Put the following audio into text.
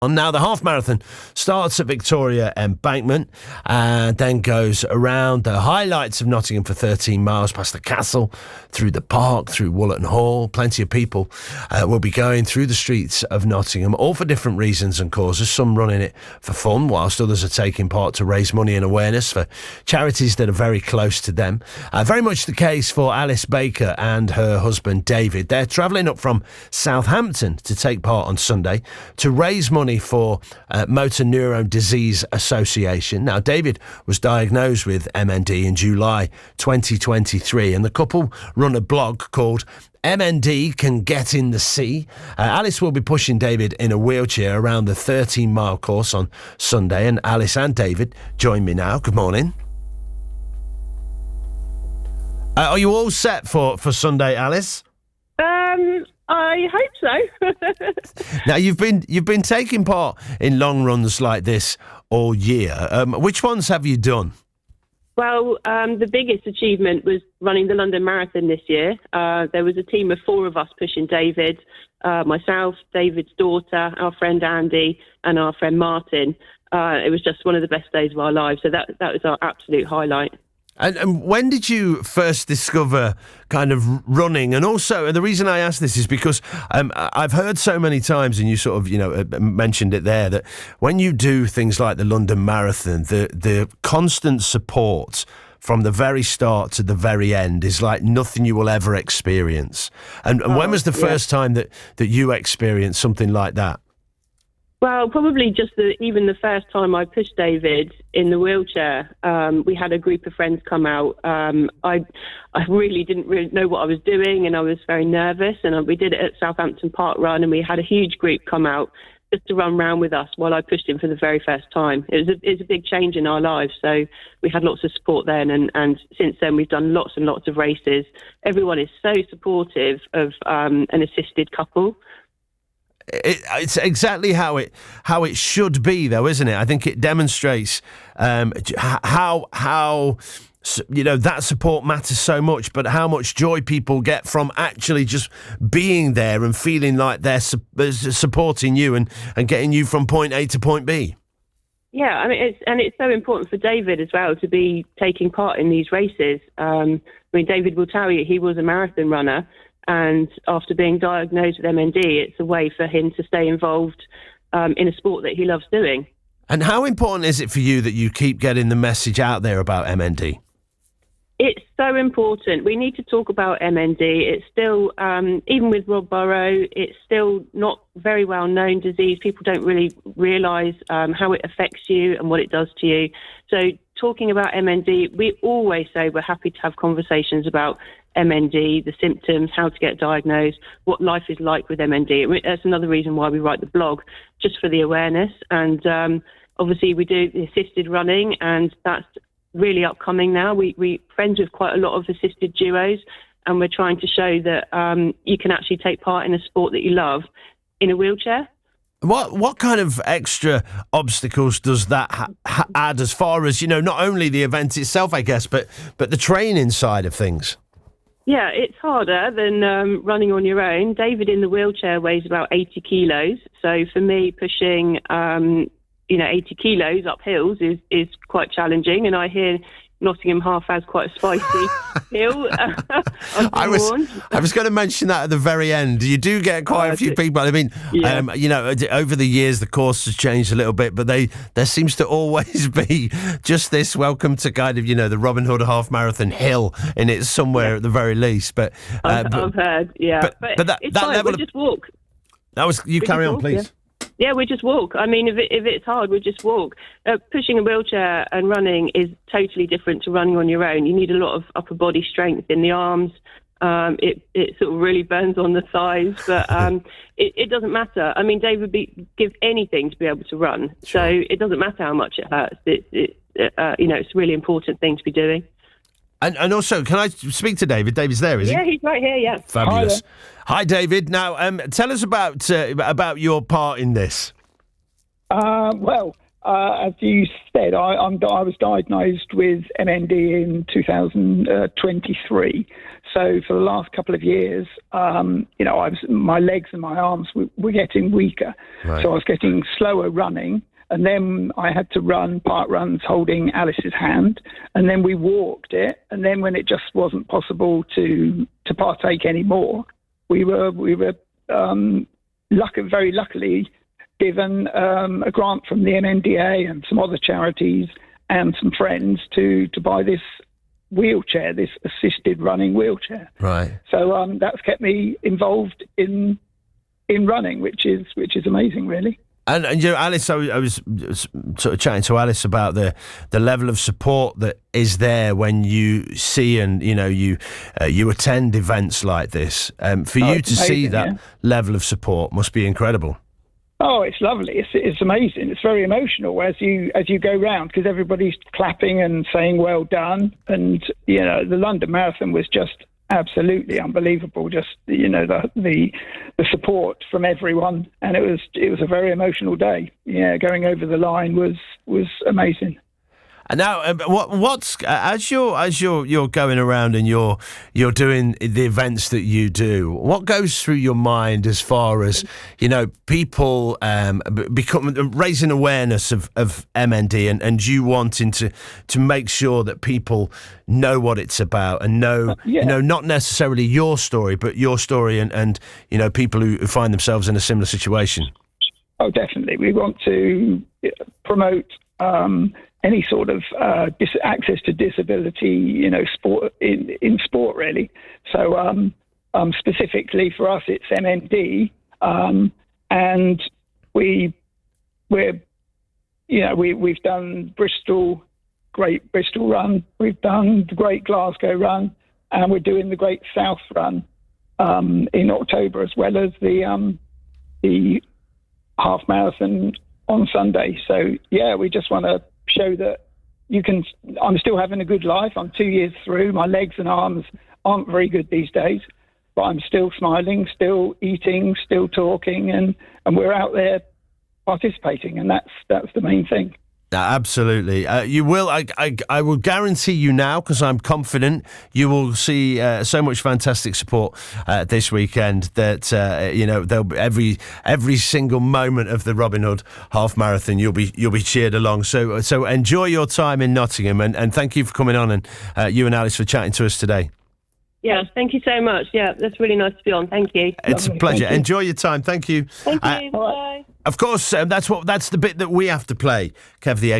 Now, the half marathon starts at Victoria Embankment and then goes around the highlights of Nottingham for 13 miles, past the castle, through the park, through Woollerton Hall. Plenty of people will be going through the streets of Nottingham, all for different reasons and causes. Some running it for fun, whilst others are taking part to raise money and awareness for charities that are very close to them. Very much the case for Alice Baker and her husband David. They're travelling up from Southampton to take part on Sunday to raise money for Motor Neurone Disease Association. Now, David was diagnosed with MND in July 2023, and the couple run a blog called MND Can Get in the Sea. Alice will be pushing David in a wheelchair around the 13-mile course on Sunday, and Alice and David join me now. Good morning. Are you all set for Sunday, Alice? I hope so. Now, you've been taking part in long runs like this all year. Which ones have you done? Well, the biggest achievement was running the London Marathon this year. There was a team of 4 of us pushing David, myself, David's daughter, our friend Andy, and our friend Martin. It was just one of the best days of our lives. So that was our absolute highlight. And when did you first discover kind of running? And also, and the reason I ask this is because I've heard so many times, and you sort of, mentioned it there, that when you do things like the London Marathon, the constant support from the very start to the very end is like nothing you will ever experience. And when was the first time that you experienced something like that? Well, probably just even the first time I pushed David in the wheelchair. We had a group of friends come out. I really didn't know what I was doing, and I was very nervous. And we did it at Southampton Park Run, and we had a huge group come out just to run round with us while I pushed him for the very first time. It was a big change in our lives. So we had lots of support then, and since then we've done lots and lots of races. Everyone is so supportive of an assisted couple. It's exactly how it should be, though, isn't it? I think it demonstrates how that support matters so much, but how much joy people get from actually just being there and feeling like they're supporting you and getting you from point A to point B. Yeah, I mean, it's so important for David as well to be taking part in these races. David will tell you he was a marathon runner. And after being diagnosed with MND, it's a way for him to stay involved in a sport that he loves doing. And how important is it for you that you keep getting the message out there about MND? It's so important. We need to talk about MND. It's still, even with Rob Burrow, it's still not very well-known disease. People don't really realise how it affects you and what it does to you. So talking about MND, we always say we're happy to have conversations about MND, the symptoms, how to get diagnosed, what life is like with MND. That's another reason why we write the blog, just for the awareness. And obviously we do the assisted running, and that's really upcoming now. We're friends with quite a lot of assisted duos, and we're trying to show that you can actually take part in a sport that you love in a wheelchair. What kind of extra obstacles does that add, as far as, not only the event itself, I guess, but the training side of things? Yeah, it's harder than running on your own. David in the wheelchair weighs about 80 kilos. So for me, pushing 80 kilos up hills is quite challenging. And I hear Nottingham Half has quite a spicy hill. I was going to mention that at the very end. You do get quite a few people. I mean, over the years, the course has changed a little bit, but there seems to always be just this welcome to kind of, the Robin Hood Half Marathon hill in it somewhere at the very least. But I've heard, yeah. But that level we'll just walk. Carry on, please. Yeah. Yeah, we just walk. I mean, if it's hard, we just walk. Pushing a wheelchair and running is totally different to running on your own. You need a lot of upper body strength in the arms. It sort of really burns on the thighs, but it doesn't matter. I mean, Dave would give anything to be able to run, so it doesn't matter how much it hurts. It's a really important thing to be doing. And also, can I speak to David? David's there, is he? Yeah, he's right here, yeah. Fabulous. Hi, David. Now, tell us about your part in this. Well, as you said, I was diagnosed with MND in 2023. So for the last couple of years, my legs and my arms were getting weaker. Right. So I was getting slower running. And then I had to run park runs holding Alice's hand, and then we walked it. And then when it just wasn't possible to partake anymore, we were very luckily given a grant from the MNDA and some other charities and some friends to buy this wheelchair, this assisted running wheelchair. Right. So that's kept me involved in running, which is amazing, really. And Alice, I was sort of chatting to Alice about the level of support that is there when you see and you attend events like this. For you to see that level of support must be incredible. Oh, it's lovely. It's amazing. It's very emotional as you go round, because everybody's clapping and saying well done. And the London Marathon was just absolutely unbelievable. Just the support from everyone, and it was a very emotional day. Yeah, going over the line was amazing. And now, what's as you're going around and you're doing the events that you do, what goes through your mind as far as people raising awareness of MND and you wanting to make sure that people know what it's about and know not necessarily your story but your story and people who find themselves in a similar situation. Oh, definitely. We want to promote any sort of access to disability, sport in sport, really. So specifically for us, it's MND, and we've done Great Bristol Run, we've done the Great Glasgow Run, and we're doing the Great South Run in October, as well as the half marathon on Sunday. So we just want to show that I'm still having a good life. I'm 2 years through. My legs and arms aren't very good these days, but I'm still smiling, still eating, still talking, and we're out there participating, and that's the main thing. Absolutely. You will. I will guarantee you now, because I'm confident you will see so much fantastic support this weekend that there'll be every single moment of the Robin Hood Half Marathon. You'll be cheered along. So enjoy your time in Nottingham, and thank you for coming on, and you and Alice for chatting to us today. Yeah, thank you so much. Yeah, that's really nice to be on. Thank you. It's a pleasure. Enjoy your time. Thank you. Thank you. Bye. Of course, that's the bit that we have to play, Kev the Egg.